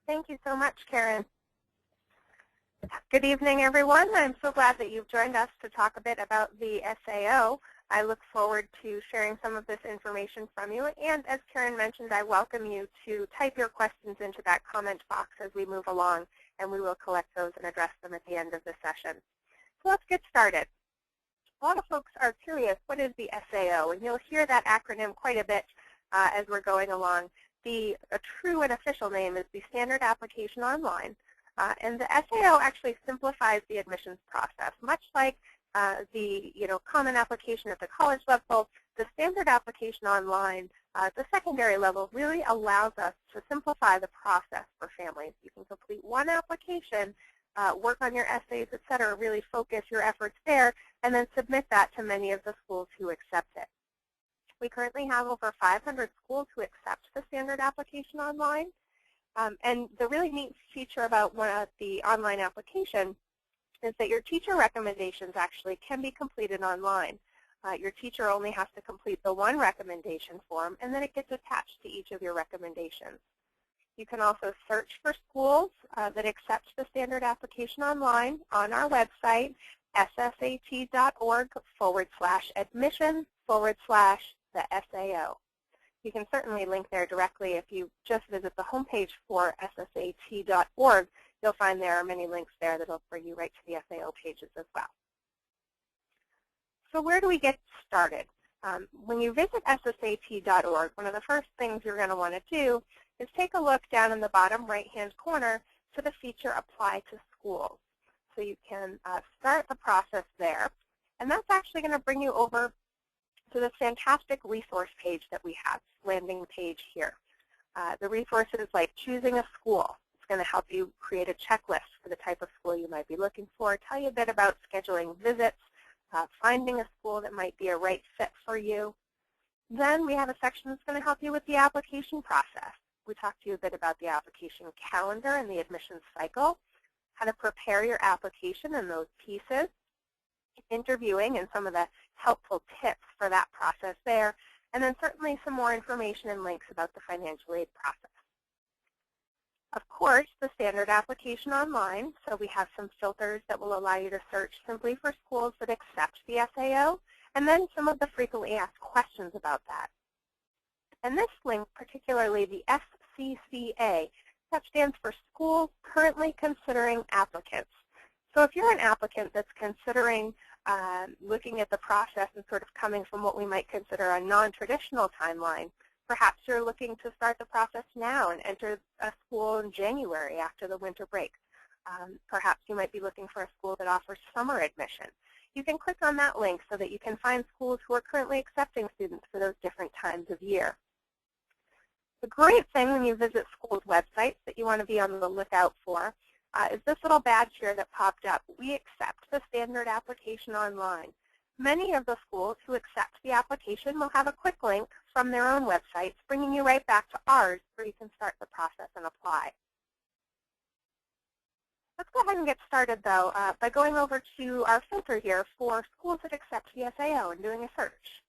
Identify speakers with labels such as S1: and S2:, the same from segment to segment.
S1: Thank you so much, Karen. Good evening, everyone. I'm so glad that you've joined us to talk a bit about the SAO. I look forward to sharing some of this information from you. And as Karen mentioned, I welcome you to type your questions into that comment box as we move along, and we will collect those and address them at the end of the session. So let's get started. A lot of folks are curious, what is the SAO? And you'll hear that acronym quite a bit as we're going along. The true and official name is the Standard Application Online. And the SAO actually simplifies the admissions process. Much like the common application at the college level, the Standard Application Online at the secondary level really allows us to simplify the process for families. You can complete one application, work on your essays, et cetera, really focus your efforts there, and then submit that to many of the schools who accept it. We currently have over 500 schools who accept the Standard Application Online. And the really neat feature about the online application is that your teacher recommendations actually can be completed online. Your teacher only has to complete the one recommendation form, and then it gets attached to each of your recommendations. You can also search for schools that accept the Standard Application Online on our website, ssat.org/admission/the SAO. You can certainly link there directly. If you just visit the homepage for ssat.org, you'll find there are many links there that will bring you right to the SAO pages as well. So where do we get started? When you visit ssat.org, one of the first things you're going to want to do is take a look down in the bottom right-hand corner to the feature Apply to Schools. So you can start the process there. And that's actually going to bring you over to this fantastic resource page that we have, landing page here. The resources like choosing a school. It's going to help you create a checklist for the type of school you might be looking for, tell you a bit about scheduling visits, finding a school that might be a right fit for you. Then we have a section that's going to help you with the application process. We talked to you a bit about the application calendar and the admissions cycle, how to prepare your application and those pieces, interviewing and some of the helpful tips for that process there, and then certainly some more information and links about the financial aid process. Of course, the Standard Application Online, so we have some filters that will allow you to search simply for schools that accept the SAO, and then some of the frequently asked questions about that. And this link, particularly the SCCA, that stands for Schools Currently Considering Applicants. So if you're an applicant that's considering looking at the process and sort of coming from what we might consider a non-traditional timeline, perhaps you're looking to start the process now and enter a school in January after the winter break. Perhaps you might be looking for a school that offers summer admission. You can click on that link so that you can find schools who are currently accepting students for those different times of year. The great thing when you visit schools' websites that you want to be on the lookout for is this little badge here that popped up. We accept the Standard Application Online. Many of the schools who accept the application will have a quick link from their own websites, bringing you right back to ours where you can start the process and apply. Let's go ahead and get started, though, by going over to our filter here for schools that accept the SAO and doing a search.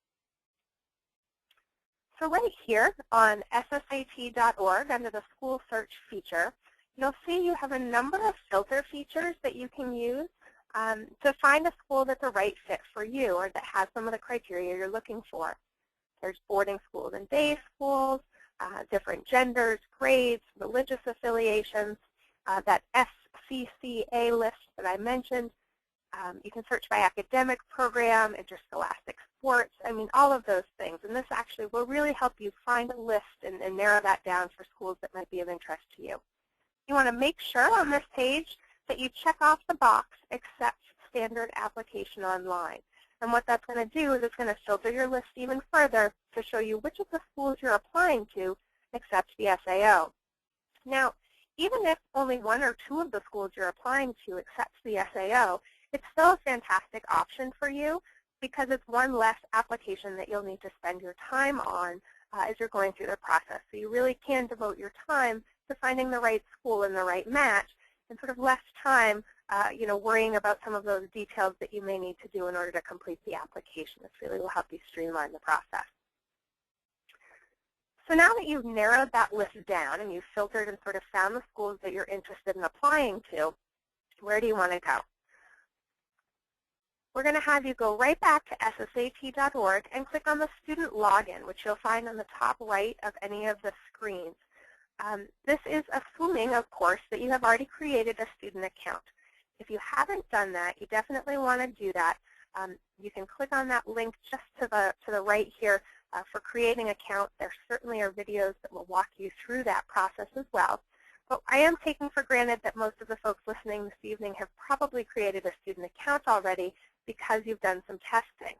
S1: So right here on ssat.org under the School Search feature, you'll see you have a number of filter features that you can use to find a school that's a right fit for you or that has some of the criteria you're looking for. There's boarding schools and day schools, different genders, grades, religious affiliations, that SCCA list that I mentioned. You can search by academic program, interscholastic sports, I mean, all of those things. And this actually will really help you find a list and narrow that down for schools that might be of interest to you. You want to make sure on this page that you check off the box, Accept Standard Application Online. And what that's going to do is it's going to filter your list even further to show you which of the schools you're applying to accept the SAO. Now, even if only one or two of the schools you're applying to accepts the SAO, it's still a fantastic option for you because it's one less application that you'll need to spend your time on as you're going through the process. So you really can devote your time to finding the right school and the right match and sort of less time worrying about some of those details that you may need to do in order to complete the application. This really will help you streamline the process. So now that you've narrowed that list down and you've filtered and sort of found the schools that you're interested in applying to, where do you want to go? We're going to have you go right back to ssat.org and click on the student login, which you'll find on the top right of any of the screens. This is assuming, of course, that you have already created a student account. If you haven't done that, you definitely want to do that. You can click on that link just to the right here for creating an account. There certainly are videos that will walk you through that process as well. But I am taking for granted that most of the folks listening this evening have probably created a student account already because you've done some testing.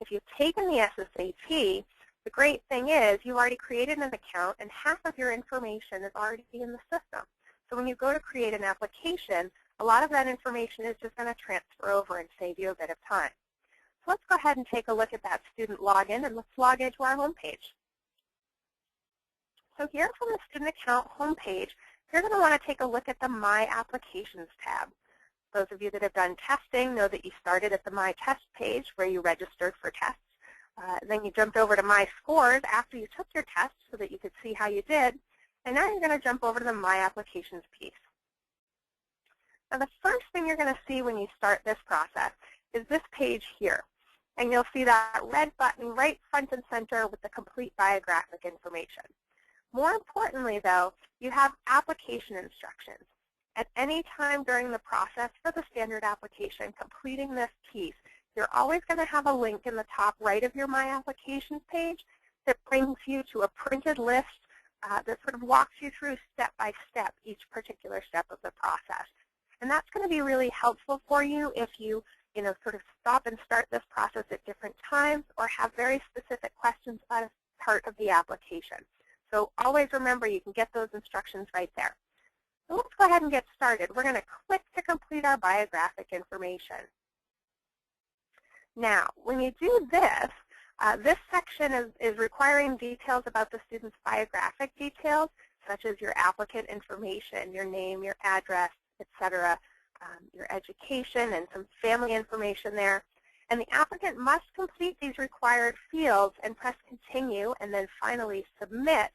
S1: If you've taken the SSAT, the great thing is you've already created an account and half of your information is already in the system. So when you go to create an application, a lot of that information is just going to transfer over and save you a bit of time. So let's go ahead and take a look at that student login, and let's log into our home page. So here from the student account home page, you're going to want to take a look at the My Applications tab. Those of you that have done testing know that you started at the My Test page where you registered for tests. Then you jumped over to My Scores after you took your test so that you could see how you did. And now you're going to jump over to the My Applications piece. Now the first thing you're going to see when you start this process is this page here. And you'll see that red button right front and center with the complete biographic information. More importantly, though, you have application instructions. At any time during the process for the standard application, completing this piece, you're always going to have a link in the top right of your My Applications page that brings you to a printed list that sort of walks you through step by step each particular step of the process. And that's going to be really helpful for you if you sort of stop and start this process at different times or have very specific questions about a part of the application. So always remember you can get those instructions right there. So let's go ahead and get started. We're going to click to complete our biographic information. Now, when you do this, this section is requiring details about the student's biographic details, such as your applicant information, your name, your address, etc., your education, and some family information there. And the applicant must complete these required fields and press continue and then finally submit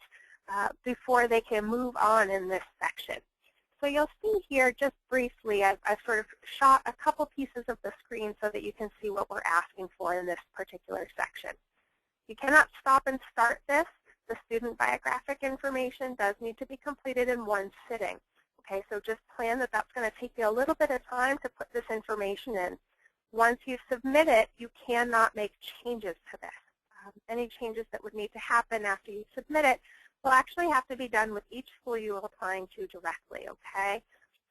S1: before they can move on in this section. So you'll see here just briefly, I've sort of shot a couple pieces of the screen so that you can see what we're asking for in this particular section. You cannot stop and start this. The student biographic information does need to be completed in one sitting. Okay, so just plan that that's going to take you a little bit of time to put this information in. Once you submit it, you cannot make changes to this. Any changes that would need to happen after you submit it will actually have to be done with each school you are applying to directly, okay?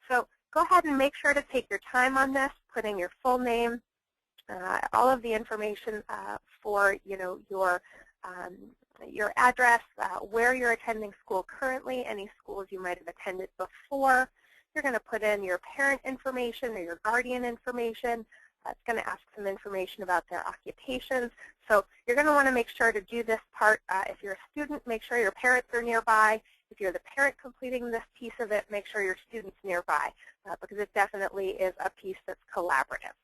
S1: So go ahead and make sure to take your time on this, put in your full name, all of the information for your address, where you're attending school currently, any schools you might have attended before. You're going to put in your parent information or your guardian information. It's going to ask some information about their occupations. So you're going to want to make sure to do this part. If you're a student, make sure your parents are nearby. If you're the parent completing this piece of it, make sure your student's nearby because it definitely is a piece that's collaborative.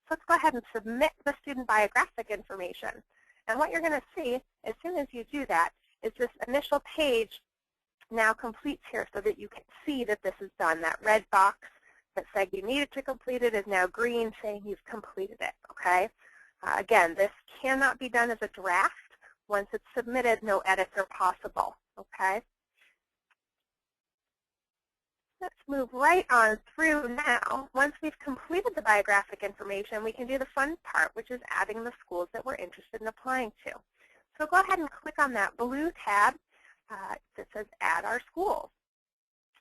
S1: So let's go ahead and submit the student biographic information. And what you're going to see as soon as you do that is this initial page now completes here so that you can see that this is done. That red box that said you needed to complete it is now green saying you've completed it, okay? Again, this cannot be done as a draft. Once it's submitted, no edits are possible, okay? Let's move right on through now. Once we've completed the biographic information, we can do the fun part, which is adding the schools that we're interested in applying to. So go ahead and click on that blue tab that says Add Our Schools.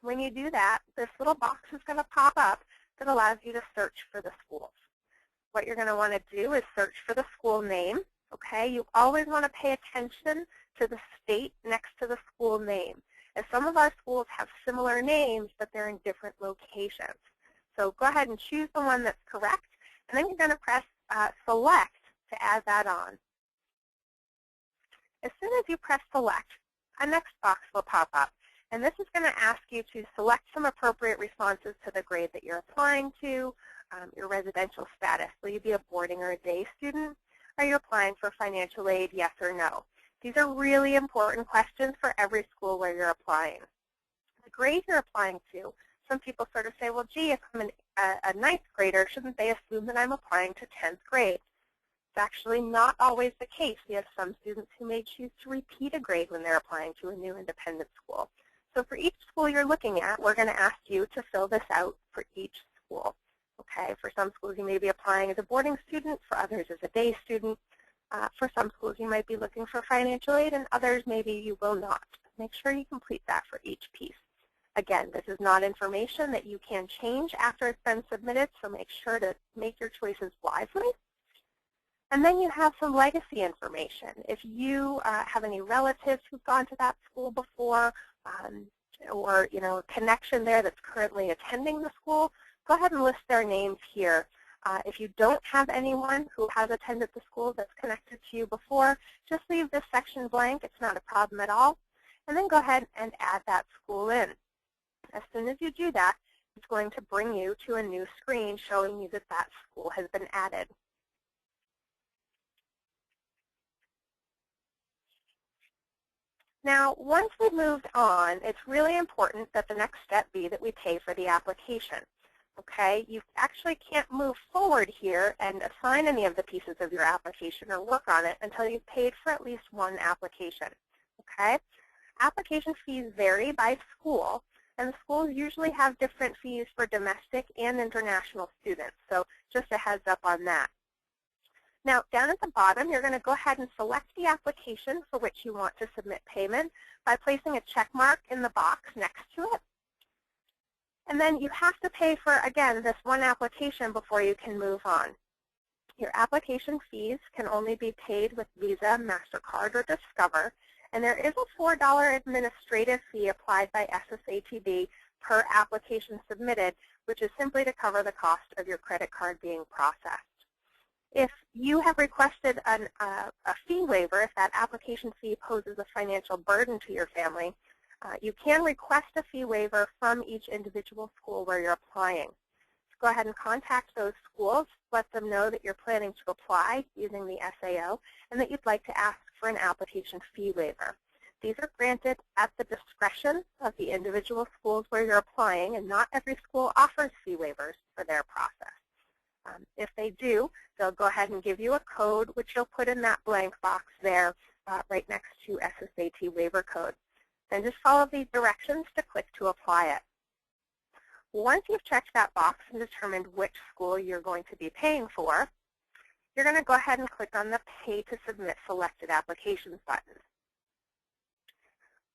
S1: When you do that, this little box is going to pop up that allows you to search for the schools. What you're going to want to do is search for the school name. Okay, you always want to pay attention to the state next to the school name, as some of our schools have similar names, but they're in different locations. So go ahead and choose the one that's correct, and then you're going to press Select to add that on. As soon as you press Select, a next box will pop up. And this is going to ask you to select some appropriate responses to the grade that you're applying to, your residential status. Will you be a boarding or a day student? Are you applying for financial aid, yes or no? These are really important questions for every school where you're applying. The grade you're applying to, some people sort of say, well, gee, if I'm a ninth grader, shouldn't they assume that I'm applying to 10th grade? It's actually not always the case. We have some students who may choose to repeat a grade when they're applying to a new independent school. So for each school you're looking at, we're going to ask you to fill this out for each school. Okay, for some schools you may be applying as a boarding student, for others as a day student. For some schools you might be looking for financial aid, and others maybe you will not. Make sure you complete that for each piece. Again, this is not information that you can change after it's been submitted, so make sure to make your choices wisely. And then you have some legacy information. If you have any relatives who've gone to that school before, or a connection there that's currently attending the school, go ahead and list their names here. If you don't have anyone who has attended the school that's connected to you before, just leave this section blank. It's not a problem at all. And then go ahead and add that school in. As soon as you do that, it's going to bring you to a new screen showing you that that school has been added. Now, once we've moved on, it's really important that the next step be that we pay for the application. Okay, you actually can't move forward here and assign any of the pieces of your application or work on it until you've paid for at least one application. Okay, application fees vary by school, and the schools usually have different fees for domestic and international students. So just a heads up on that. Now, down at the bottom, you're going to go ahead and select the application for which you want to submit payment by placing a check mark in the box next to it. And then you have to pay for, again, this one application before you can move on. Your application fees can only be paid with Visa, MasterCard, or Discover, and there is a $4 administrative fee applied by SSATB per application submitted, which is simply to cover the cost of your credit card being processed. If you have requested a fee waiver, if that application fee poses a financial burden to your family, you can request a fee waiver from each individual school where you're applying. So go ahead and contact those schools, let them know that you're planning to apply using the SAO and that you'd like to ask for an application fee waiver. These are granted at the discretion of the individual schools where you're applying, and not every school offers fee waivers for their process. If they do, they'll go ahead and give you a code, which you'll put in that blank box there right next to SSAT waiver code. Then just follow the directions to click to apply it. Once you've checked that box and determined which school you're going to be paying for, you're going to go ahead and click on the Pay to Submit Selected Applications button.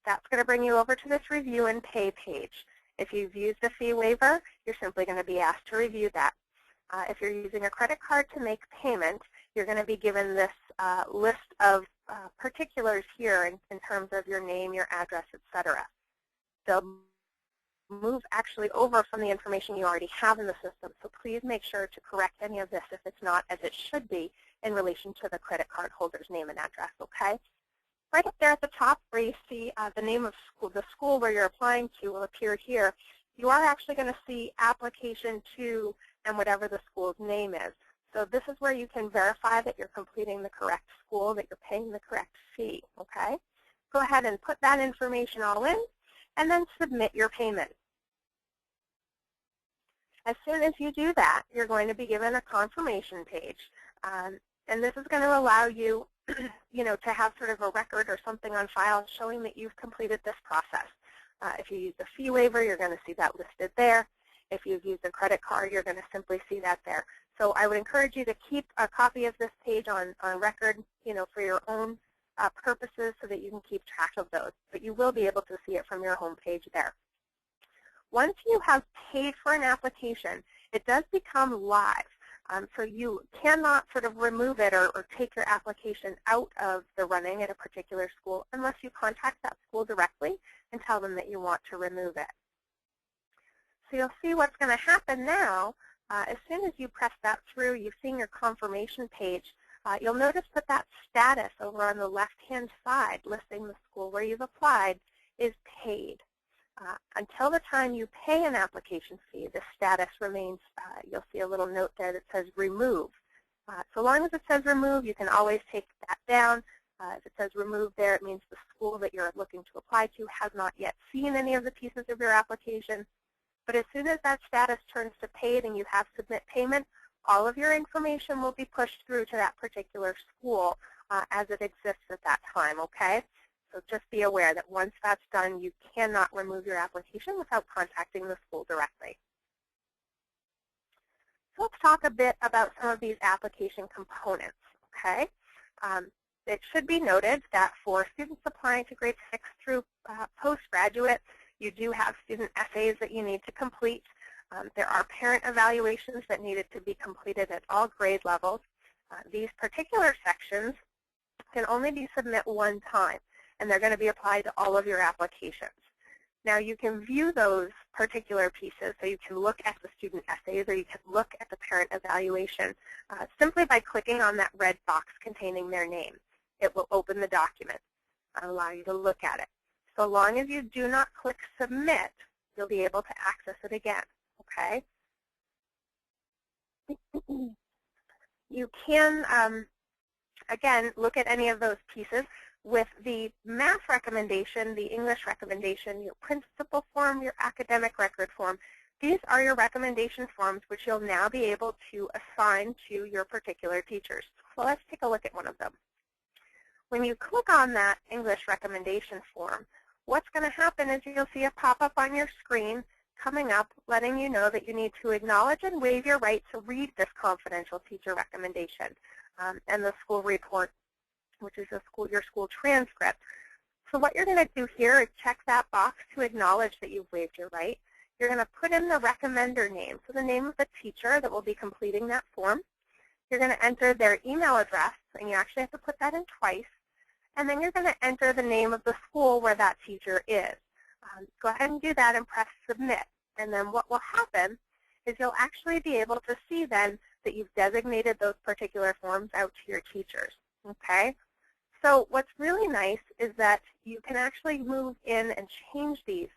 S1: That's going to bring you over to this Review and Pay page. If you've used a fee waiver, you're simply going to be asked to review that. If you're using a credit card to make payment, you're going to be given this list of particulars here in terms of your name, your address, etc. They'll move actually over from the information you already have in the system, so please make sure to correct any of this if it's not as it should be in relation to the credit card holder's name and address, okay? Right up there at the top where you see the name of the school where you're applying to will appear here. You are actually going to see application to and whatever the school's name is. So this is where you can verify that you're completing the correct school, that you're paying the correct fee, okay? Go ahead and put that information all in, and then submit your payment. As soon as you do that, you're going to be given a confirmation page. And this is going to allow you, to have sort of a record or something on file showing that you've completed this process. If you use a fee waiver, you're going to see that listed there. If you've used a credit card, you're going to simply see that there. So I would encourage you to keep a copy of this page on record, for your own purposes so that you can keep track of those. But you will be able to see it from your home page there. Once you have paid for an application, it does become live. So you cannot sort of remove it or take your application out of the running at a particular school unless you contact that school directly and tell them that you want to remove it. So you'll see what's going to happen now. As soon as you press that through, you've seen your confirmation page. You'll notice that status over on the left-hand side listing the school where you've applied is paid. Until the time you pay an application fee, the status remains, you'll see a little note there that says remove. So long as it says remove, you can always take that down. If it says remove there, it means the school that you're looking to apply to has not yet seen any of the pieces of your application. But as soon as that status turns to paid and you have submit payment, all of your information will be pushed through to that particular school as it exists at that time, okay? So just be aware that once that's done, you cannot remove your application without contacting the school directly. So let's talk a bit about some of these application components, okay? It should be noted that for students applying to grade 6 through postgraduate, you do have student essays that you need to complete. There are parent evaluations that needed to be completed at all grade levels. These particular sections can only be submitted one time, and they're going to be applied to all of your applications. Now, you can view those particular pieces, so you can look at the student essays or you can look at the parent evaluation simply by clicking on that red box containing their name. It will open the document and allow you to look at it. So long as you do not click Submit, you'll be able to access it again, okay? You can, again, look at any of those pieces. With the math recommendation, the English recommendation, your principal form, your academic record form, these are your recommendation forms which you'll now be able to assign to your particular teachers. So let's take a look at one of them. When you click on that English recommendation form, what's going to happen is you'll see a pop-up on your screen coming up letting you know that you need to acknowledge and waive your right to read this confidential teacher recommendation and the school report, which is your school transcript. So what you're going to do here is check that box to acknowledge that you've waived your right. You're going to put in the recommender name, so the name of the teacher that will be completing that form. You're going to enter their email address, and you actually have to put that in twice. And then you're going to enter the name of the school where that teacher is. Go ahead and do that and press Submit. And then what will happen is you'll actually be able to see then that you've designated those particular forms out to your teachers. Okay? So what's really nice is that you can actually move in and change these.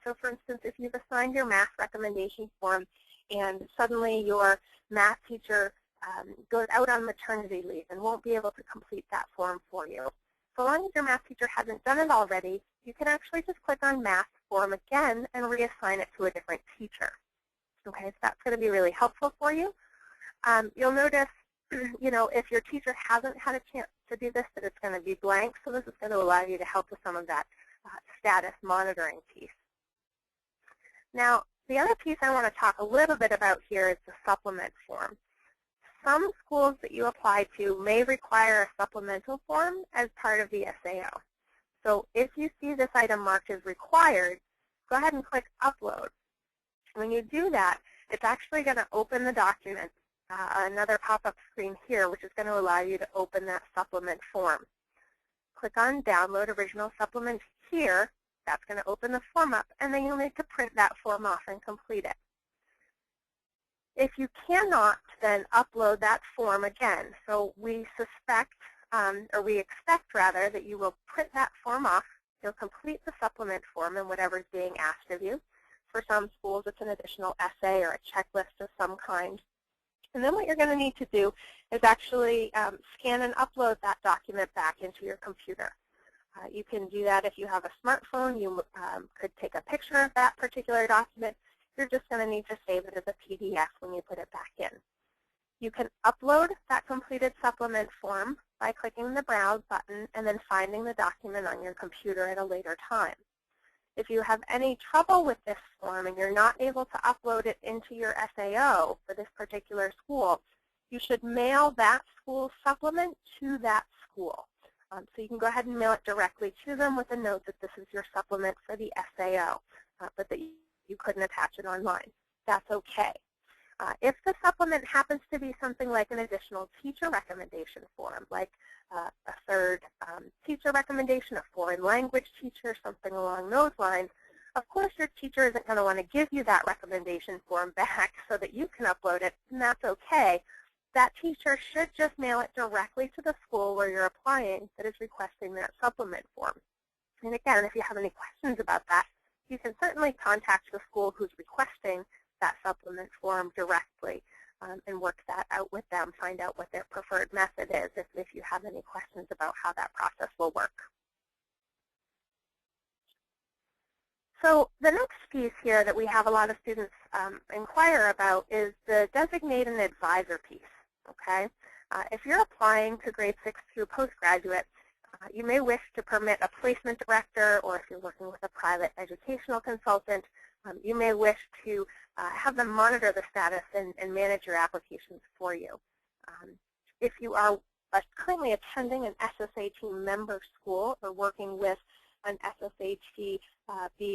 S1: So for instance, if you've assigned your math recommendation form and suddenly your math teacher goes out on maternity leave and won't be able to complete that form for you, so long as your math teacher hasn't done it already, you can actually just click on Math Form again and reassign it to a different teacher. Okay, so that's going to be really helpful for you. You'll notice, if your teacher hasn't had a chance to do this, that it's going to be blank. So this is going to allow you to help with some of that status monitoring piece. Now, the other piece I want to talk a little bit about here is the supplement form. Some schools that you apply to may require a supplemental form as part of the SAO. So if you see this item marked as required, go ahead and click Upload. When you do that, it's actually going to open the document, another pop-up screen here, which is going to allow you to open that supplement form. Click on Download Original Supplement here. That's going to open the form up, and then you'll need to print that form off and complete it. If you cannot, then upload that form again. So we suspect, or we expect rather, that you will print that form off. You'll complete the supplement form and whatever is being asked of you. For some schools, it's an additional essay or a checklist of some kind. And then what you're going to need to do is actually scan and upload that document back into your computer. You can do that if you have a smartphone. You could take a picture of that particular document. You're just going to need to save it as a PDF when you put it back in. You can upload that completed supplement form by clicking the Browse button and then finding the document on your computer at a later time. If you have any trouble with this form and you're not able to upload it into your SAO for this particular school, you should mail that school's supplement to that school. So you can go ahead and mail it directly to them with a note that this is your supplement for the SAO, but that you couldn't attach it online. That's okay. If the supplement happens to be something like an additional teacher recommendation form, like a third teacher recommendation, a foreign language teacher, something along those lines, of course your teacher isn't going to want to give you that recommendation form back so that you can upload it, and that's okay. That teacher should just mail it directly to the school where you're applying that is requesting that supplement form. And again, if you have any questions about that, you can certainly contact the school who's requesting that supplement form directly. and work that out with them, find out what their preferred method is if you have any questions about how that process will work. So the next piece here that we have a lot of students inquire about is the designate an advisor piece. Okay, if you're applying to grade 6 through postgraduate, you may wish to permit a placement director, or if you're working with a private educational consultant, you may wish to have them monitor the status and manage your applications for you. If you are currently attending an SSAT member school or working with an SSAT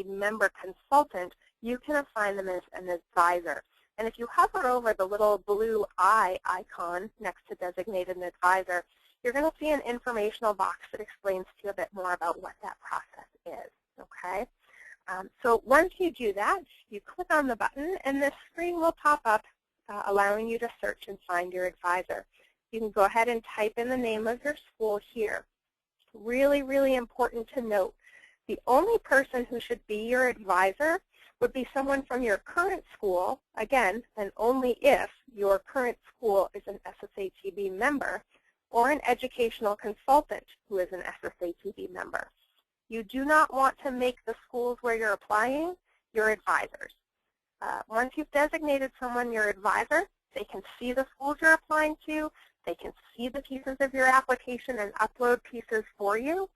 S1: member consultant, you can assign them as an advisor. And if you hover over the little blue eye icon next to designate an advisor, you're going to see an informational box that explains to you a bit more about what that process is. Okay? So once you do that, you click on the button, and this screen will pop up, allowing you to search and find your advisor. You can go ahead and type in the name of your school here. Really, really important to note, the only person who should be your advisor would be someone from your current school, again, and only if your current school is an SSATB member, or an educational consultant who is an SSATB member. You do not want to make the schools where you're applying your advisors. Once you've designated someone your advisor, they can see the schools you're applying to, they can see the pieces of your application and upload pieces for you.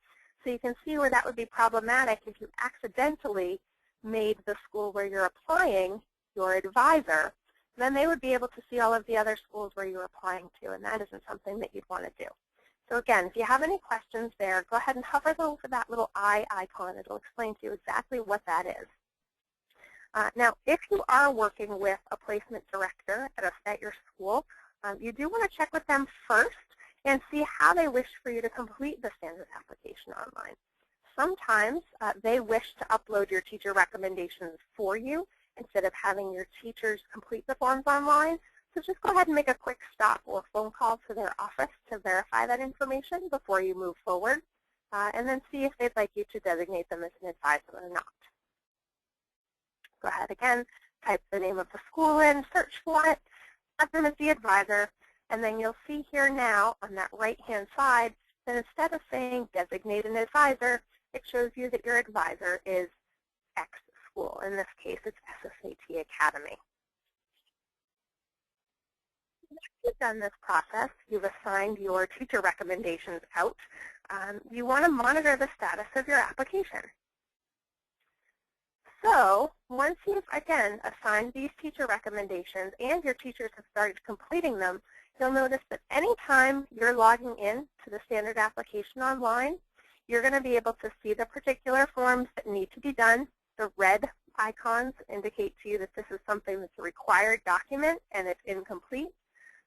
S1: So you can see where that would be problematic if you accidentally made the school where you're applying your advisor. Then they would be able to see all of the other schools where you're applying to, and that isn't something that you'd want to do. So again, if you have any questions there, go ahead and hover over that little eye icon. It'll explain to you exactly what that is. Now, if you are working with a placement director at your school, you do want to check with them first and see how they wish for you to complete the standard application online. Sometimes they wish to upload your teacher recommendations for you instead of having your teachers complete the forms online. So just go ahead and make a quick stop or phone call to their office to verify that information before you move forward, and then see if they'd like you to designate them as an advisor or not. Go ahead again, type the name of the school in, search for it, add them as the advisor, and then you'll see here now on that right-hand side that instead of saying designate an advisor, it shows you that your advisor is X school. In this case, it's SSAT Academy. Once you've done this process, you've assigned your teacher recommendations out. You want to monitor the status of your application. So once you've, again, assigned these teacher recommendations and your teachers have started completing them, you'll notice that anytime you're logging in to the standard application online, you're going to be able to see the particular forms that need to be done. The red icons indicate to you that this is something that's a required document and it's incomplete.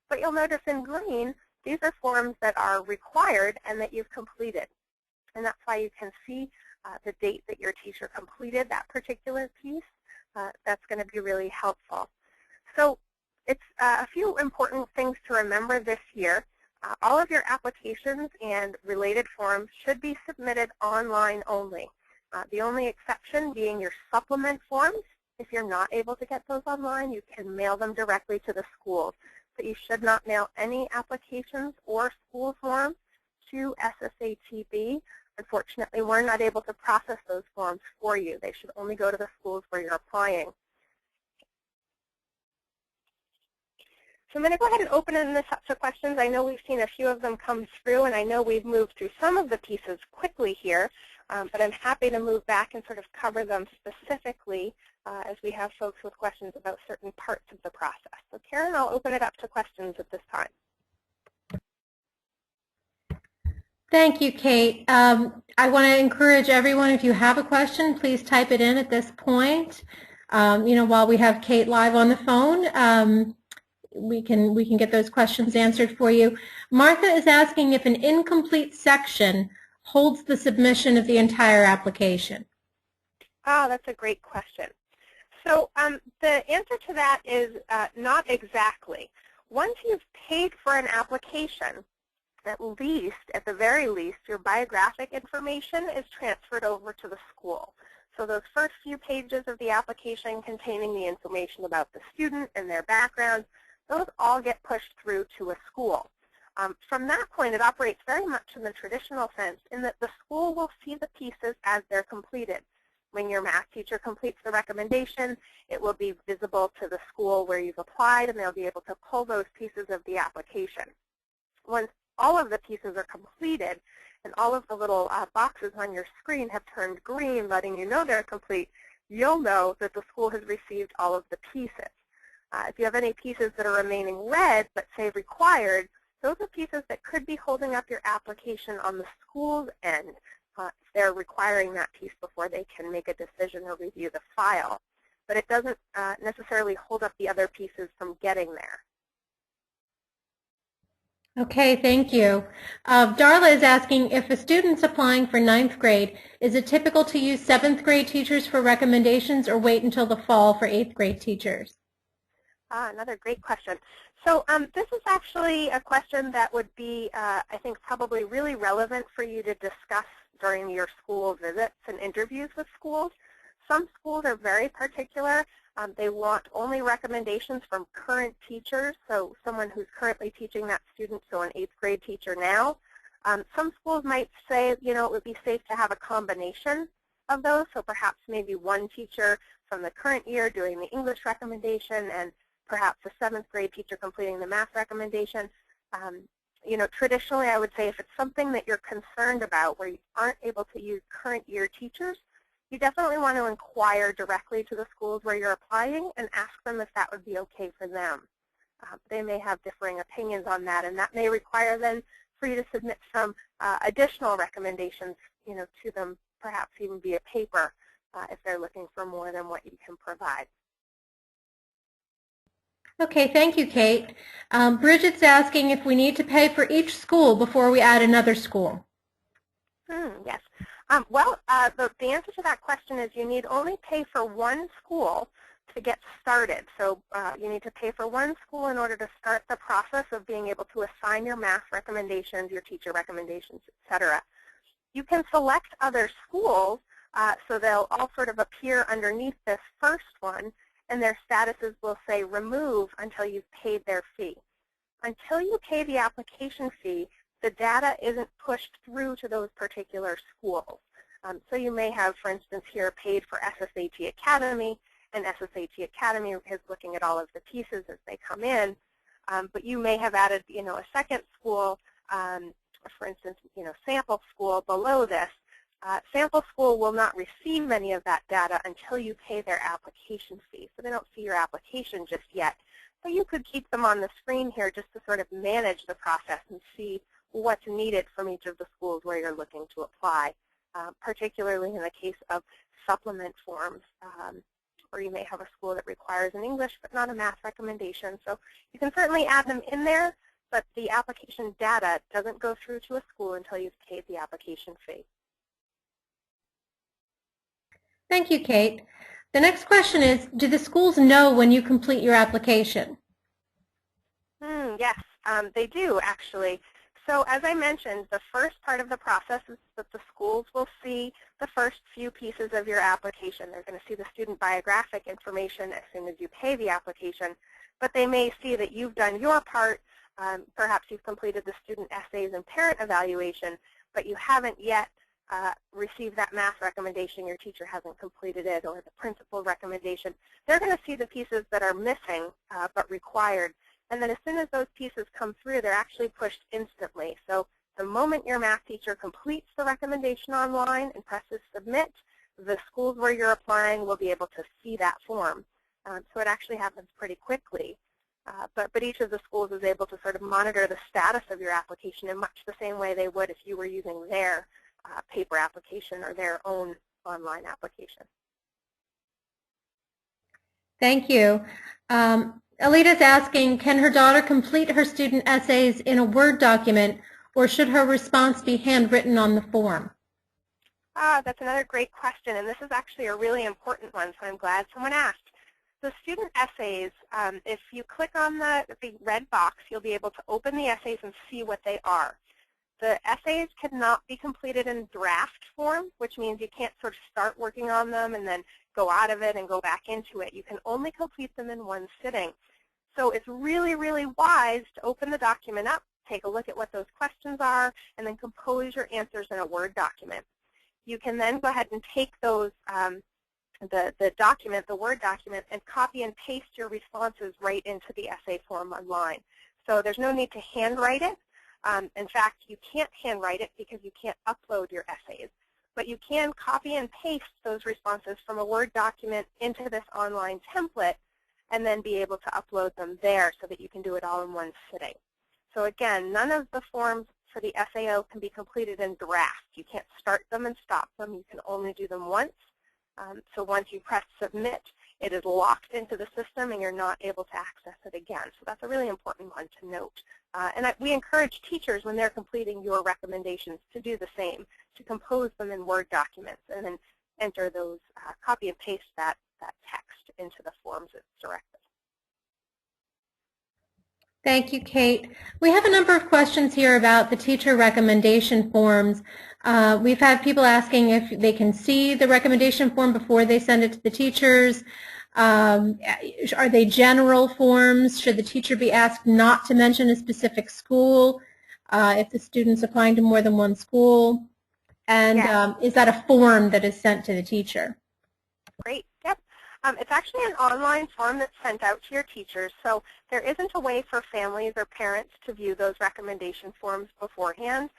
S1: But you'll notice in green, these are forms that are required and that you've completed. And that's why you can see the date that your teacher completed that particular piece. That's going to be really helpful. So it's a few important things to remember this year. All of your applications and related forms should be submitted online only. The only exception being your supplement forms. If you're not able to get those online, you can mail them directly to the schools. But you should not mail any applications or school forms to SSATB. Unfortunately, we're not able to process those forms for you. They should only go to the schools where you're applying. So I'm going to go ahead and open this up to questions. I know we've seen a few of them come through, and I know we've moved through some of the pieces quickly here, but I'm happy to move back and sort of cover them specifically as we have folks with questions about certain parts of the process. So Karen, I'll open it up to questions at this time.
S2: Thank you, Kate. I want to encourage everyone, if you have a question, please type it in at this point. While we have Kate live on the phone, we can get those questions answered for you. Martha is asking if an incomplete section holds the submission of the entire application.
S1: Oh, that's a great question. So the answer to that is not exactly. Once you've paid for an application, at the very least, your biographic information is transferred over to the school. So those first few pages of the application containing the information about the student and their background, those all get pushed through to a school. From that point, it operates very much in the traditional sense in that the school will see the pieces as they're completed. When your math teacher completes the recommendation, it will be visible to the school where you've applied, and they'll be able to pull those pieces of the application. Once all of the pieces are completed and all of the little boxes on your screen have turned green, letting you know they're complete, you'll know that the school has received all of the pieces. If you have any pieces that are remaining red but say required, those are pieces that could be holding up your application on the school's end. If they're requiring that piece before they can make a decision or review the file. But it doesn't necessarily hold up the other pieces from getting there.
S2: Okay, thank you. Darla is asking, if a student's applying for 9th grade, is it typical to use 7th grade teachers for recommendations or wait until the fall for 8th grade teachers?
S1: Another great question. So this is actually a question that would be, I think, probably really relevant for you to discuss during your school visits and interviews with schools. Some schools are very particular. They want only recommendations from current teachers, so someone who's currently teaching that student, so an 8th grade teacher now. Some schools might say, you know, it would be safe to have a combination of those, so perhaps maybe one teacher from the current year doing the English recommendation and perhaps a 7th grade teacher completing the math recommendation. You know, traditionally I would say if it's something that you're concerned about where you aren't able to use current year teachers, you definitely want to inquire directly to the schools where you're applying and ask them if that would be okay for them. They may have differing opinions on that, and that may require then for you to submit some additional recommendations, you know, to them, perhaps even via paper if they're looking for more than what you can provide.
S2: Okay, thank you, Kate. Bridget's asking if we need to pay for each school before we add another school.
S1: Yes. Well, the answer to that question is you need only pay for one school to get started. So you need to pay for one school in order to start the process of being able to assign your math recommendations, your teacher recommendations, etc. You can select other schools, so they'll all sort of appear underneath this first one, and their statuses will say remove until you've paid their fee. Until you pay the application fee, the data isn't pushed through to those particular schools. So you may have, for instance, here paid for SSAT Academy, and SSAT Academy is looking at all of the pieces as they come in. But you may have added, you know, a second school, for instance, you know, sample school below this. Sample school will not receive any of that data until you pay their application fee. So they don't see your application just yet. But you could keep them on the screen here just to sort of manage the process and see what's needed from each of the schools where you're looking to apply, particularly in the case of supplement forms, or you may have a school that requires an English but not a math recommendation. So you can certainly add them in there, but the application data doesn't go through to a school until you've paid the application fee.
S2: Thank you, Kate. The next question is, do the schools know when you complete your application?
S1: Yes, they do actually. So as I mentioned, the first part of the process is that the schools will see the first few pieces of your application. They're going to see the student biographic information as soon as you pay the application, but they may see that you've done your part. Perhaps you've completed the student essays and parent evaluation, but you haven't yet received that math recommendation, your teacher hasn't completed it, or the principal recommendation. They're going to see the pieces that are missing but required. And then as soon as those pieces come through, they're actually pushed instantly. So the moment your math teacher completes the recommendation online and presses submit, the schools where you're applying will be able to see that form. So it actually happens pretty quickly. But each of the schools is able to sort of monitor the status of your application in much the same way they would if you were using their paper application or their own online application.
S2: Thank you. Alita's asking, can her daughter complete her student essays in a Word document, or should her response be handwritten on the form?
S1: That's another great question, and this is actually a really important one, so I'm glad someone asked. The student essays, if you click on the red box, you'll be able to open the essays and see what they are. The essays cannot be completed in draft form, which means you can't sort of start working on them and then go out of it and go back into it. You can only complete them in one sitting. So it's really, really wise to open the document up, take a look at what those questions are, and then compose your answers in a Word document. You can then go ahead and take those, the document, the Word document, and copy and paste your responses right into the essay form online. So there's no need to handwrite it. In fact, you can't handwrite it because you can't upload your essays. But you can copy and paste those responses from a Word document into this online template and then be able to upload them there so that you can do it all in one sitting. So again, none of the forms for the SAO can be completed in draft. You can't start them and stop them. You can only do them once. So once you press submit, it is locked into the system and you're not able to access it again. So that's a really important one to note. We encourage teachers when they're completing your recommendations to do the same, to compose them in Word documents and then enter those, copy and paste that text into the forms it's directed.
S2: Thank you, Kate. We have a number of questions here about the teacher recommendation forms. We've had people asking if they can see the recommendation form before they send it to the teachers. Are they general forms? Should the teacher be asked not to mention a specific school if the student's applying to more than one school? And yes. Is that a form that is sent to the teacher?
S1: Great. Yep. It's actually an online form that's sent out to your teachers, so there isn't a way for families or parents to view those recommendation forms beforehand.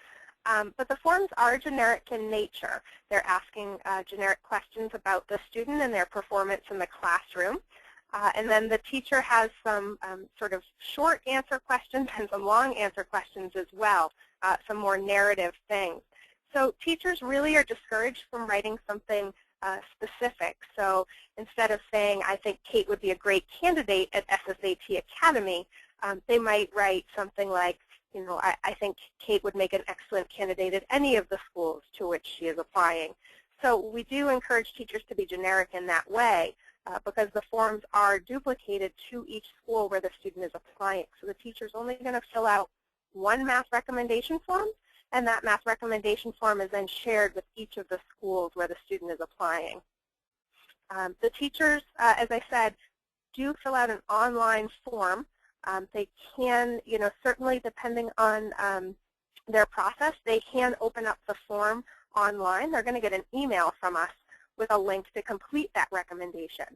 S1: But the forms are generic in nature. They're asking generic questions about the student and their performance in the classroom. And then the teacher has some sort of short answer questions and some long answer questions as well, some more narrative things. So teachers really are discouraged from writing something specific. So instead of saying, I think Kate would be a great candidate at SSAT Academy, they might write something like, you know, I think Kate would make an excellent candidate at any of the schools to which she is applying. So we do encourage teachers to be generic in that way because the forms are duplicated to each school where the student is applying. So the teacher's only going to fill out one math recommendation form, and that math recommendation form is then shared with each of the schools where the student is applying. The teachers, as I said, do fill out an online form. They can, you know, certainly depending on their process, they can open up the form online. They're going to get an email from us with a link to complete that recommendation.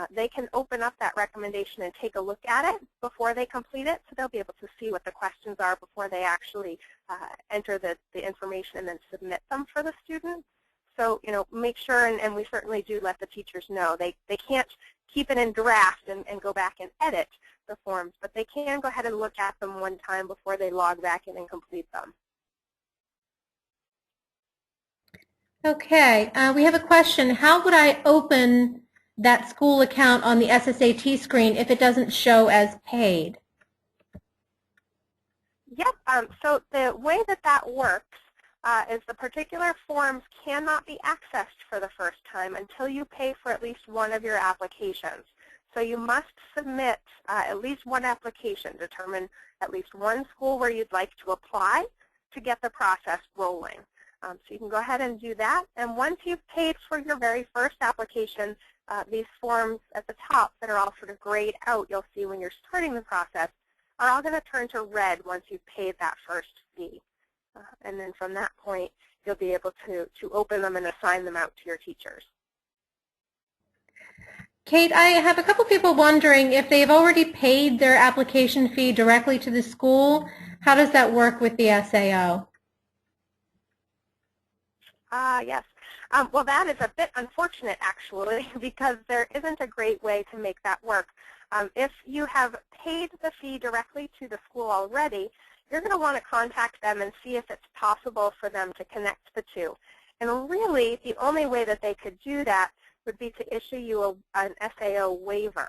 S1: They can open up that recommendation and take a look at it before they complete it, so they'll be able to see what the questions are before they actually enter the information and then submit them for the student. So, you know, make sure, and we certainly do let the teachers know, they can't keep it in draft and go back and edit the forms, but they can go ahead and look at them one time before they log back in and complete them.
S2: Okay, we have a question. How would I open that school account on the SSAT screen if it doesn't show as paid?
S1: Yep, so the way that works is the particular forms cannot be accessed for the first time until you pay for at least one of your applications. So you must submit at least one application, determine at least one school where you'd like to apply to get the process rolling. So you can go ahead and do that. And once you've paid for your very first application, these forms at the top that are all sort of grayed out, you'll see when you're starting the process, are all going to turn to red once you've paid that first fee. And then from that point, you'll be able to open them and assign them out to your teachers.
S2: Kate, I have a couple people wondering if they've already paid their application fee directly to the school, how does that work with the SAO?
S1: Yes. Well, that is a bit unfortunate, actually, because there isn't a great way to make that work. If you have paid the fee directly to the school already, you're going to want to contact them and see if it's possible for them to connect the two. And really, the only way that they could do that would be to issue you an SAO waiver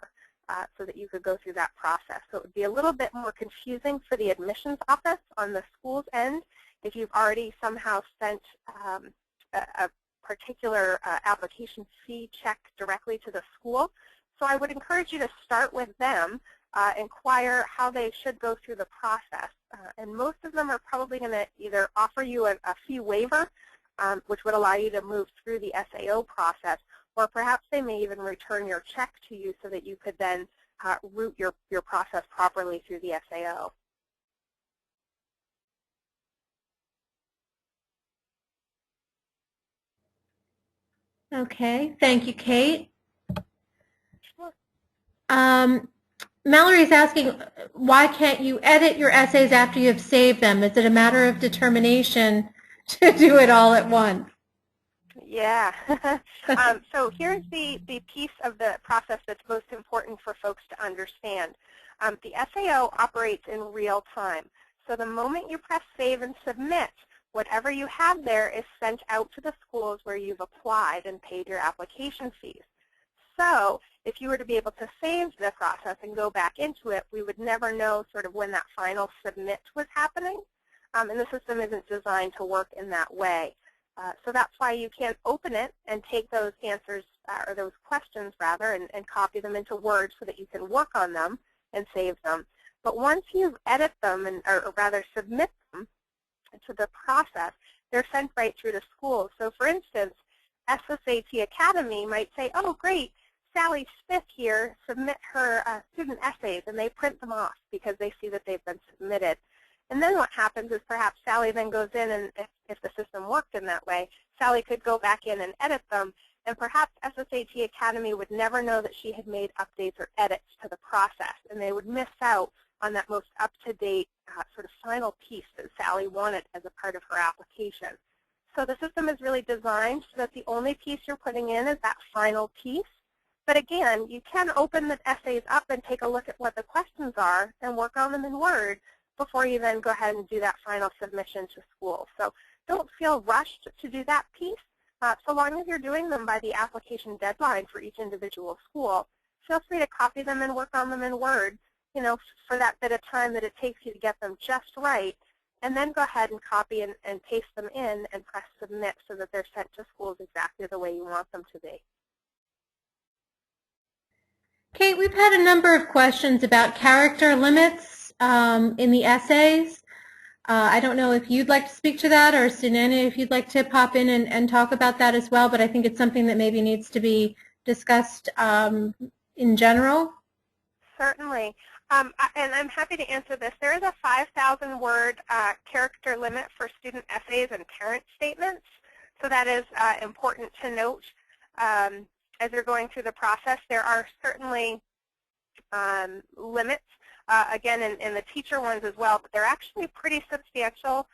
S1: so that you could go through that process. So it would be a little bit more confusing for the admissions office on the school's end if you've already somehow sent a particular application fee check directly to the school. So I would encourage you to start with them, inquire how they should go through the process. And most of them are probably going to either offer you a fee waiver, which would allow you to move through the SAO process, or perhaps they may even return your check to you so that you could then route your process properly through the SAO.
S2: Okay, thank you, Kate. Mallory's asking, why can't you edit your essays after you have saved them? Is it a matter of determination to do it all at once?
S1: Yeah. So here's the piece of the process that's most important for folks to understand. The SAO operates in real time. So the moment you press save and submit, whatever you have there is sent out to the schools where you've applied and paid your application fees. So if you were to be able to save the process and go back into it, we would never know sort of when that final submit was happening. And the system isn't designed to work in that way. So that's why you can't open it and take those answers, or those questions rather, and copy them into Word so that you can work on them and save them. But once you edit them, or rather submit them to the process, they're sent right through to schools. So for instance, SSAT Academy might say, oh great, Sally Smith here submit her student essays, and they print them off because they see that they've been submitted. And then what happens is perhaps Sally then goes in, and if the system worked in that way, Sally could go back in and edit them, and perhaps SSAT Academy would never know that she had made updates or edits to the process, and they would miss out on that most up-to-date sort of final piece that Sally wanted as a part of her application. So the system is really designed so that the only piece you're putting in is that final piece. But again, you can open the essays up and take a look at what the questions are and work on them in Word before you then go ahead and do that final submission to school. So don't feel rushed to do that piece. So long as you're doing them by the application deadline for each individual school, feel free to copy them and work on them in Word, you know, for that bit of time that it takes you to get them just right, and then go ahead and copy and paste them in and press submit so that they're sent to schools exactly the way you want them to be.
S2: Kate, we've had a number of questions about character limits in the essays. I don't know if you'd like to speak to that, or Sunana, if you'd like to pop in and talk about that as well, but I think it's something that maybe needs to be discussed in general.
S1: Certainly. And I'm happy to answer this. There is a 5,000-word character limit for student essays and parent statements. So that is important to note. As you're going through the process, there are certainly limits, again, in the teacher ones as well, but they're actually pretty substantial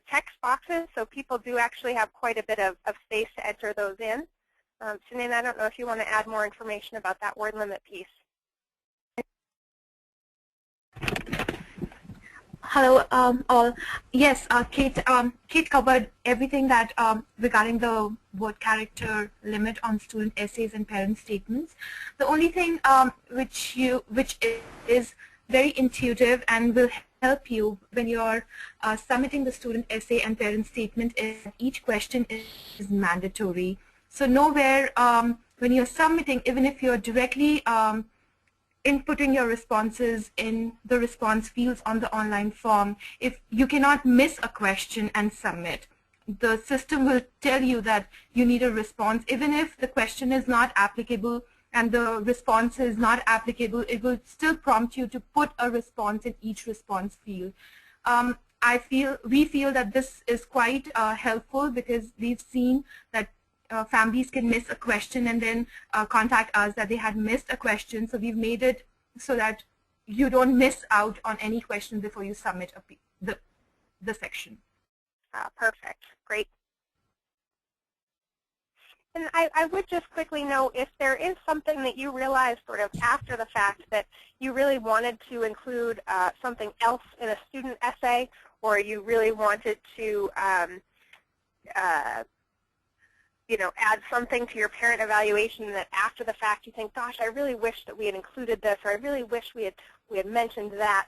S1: text boxes, so people do actually have quite a bit of space to enter those in. Sunana, I don't know if you want to add more information about that word limit piece.
S3: Hello, all. Yes, Kate covered everything that regarding the word character limit on student essays and parent statements. The only thing which is very intuitive and will help you when you're submitting the student essay and parent statement is each question is mandatory. So nowhere when you're submitting, even if you're directly inputting your responses in the response fields on the online form, if you cannot miss a question and submit, the system will tell you that you need a response. Even if the question is not applicable and the response is not applicable, it will still prompt you to put a response in each response field. We feel that this is quite helpful because we've seen that families can miss a question and then contact us that they had missed a question. So we've made it so that you don't miss out on any question before you submit the section.
S1: Perfect. Great. And I would just quickly note, if there is something that you realize sort of after the fact that you really wanted to include something else in a student essay, or you really wanted to you know, add something to your parent evaluation that after the fact you think, gosh, I really wish that we had included this, or I really wish we had mentioned that,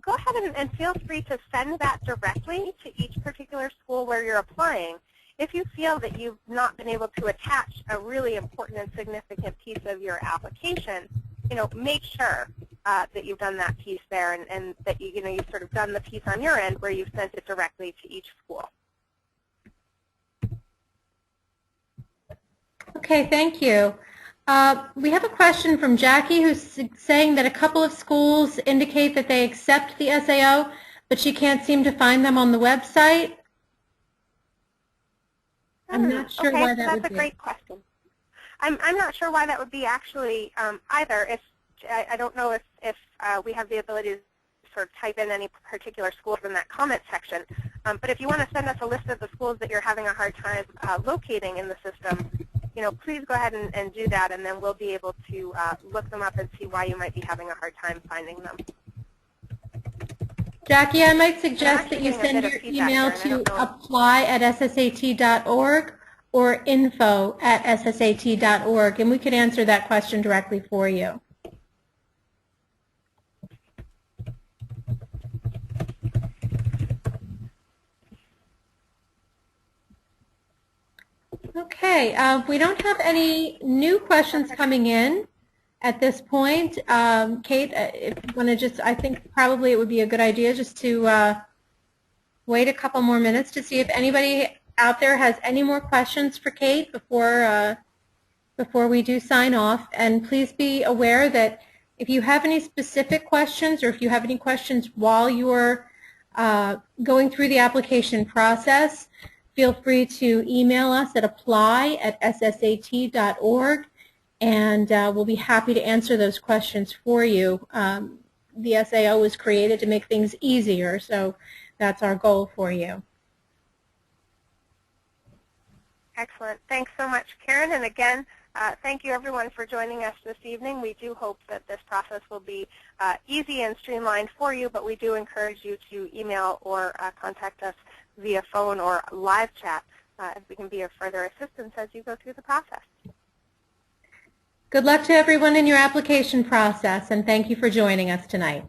S1: go ahead and feel free to send that directly to each particular school where you're applying. If you feel that you've not been able to attach a really important and significant piece of your application, you know, make sure that you've done that piece there, and that you've sort of done the piece on your end where you've sent it directly to each school.
S2: Okay, thank you. We have a question from Jackie who's saying that a couple of schools indicate that they accept the SAO, but she can't seem to find them on the website. I'm not sure
S1: okay,
S2: why that would be.
S1: That's a great question. I'm not sure why that would be actually either. If I don't know if we have the ability to sort of type in any particular schools in that comment section. But if you want to send us a list of the schools that you're having a hard time locating in the system, please go ahead and do that, and then we'll be able to look them up and see why you might be having a hard time finding them.
S2: Jackie, I might suggest that you send your email to apply@sssat.org or info@sssat.org, and we could answer that question directly for you. Okay, we don't have any new questions coming in at this point. Kate, if you want to just, I think probably it would be a good idea just to wait a couple more minutes to see if anybody out there has any more questions for Kate before we do sign off. And please be aware that if you have any specific questions or if you have any questions while you're going through the application process, feel free to email us at apply@sssat.org, and we'll be happy to answer those questions for you. The SAO was created to make things easier, so that's our goal for you.
S1: Excellent. Thanks so much, Karen. And again, thank you everyone for joining us this evening. We do hope that this process will be easy and streamlined for you, but we do encourage you to email or contact us via phone or live chat if we can be of further assistance as you go through the process.
S2: Good luck to everyone in your application process, and thank you for joining us tonight.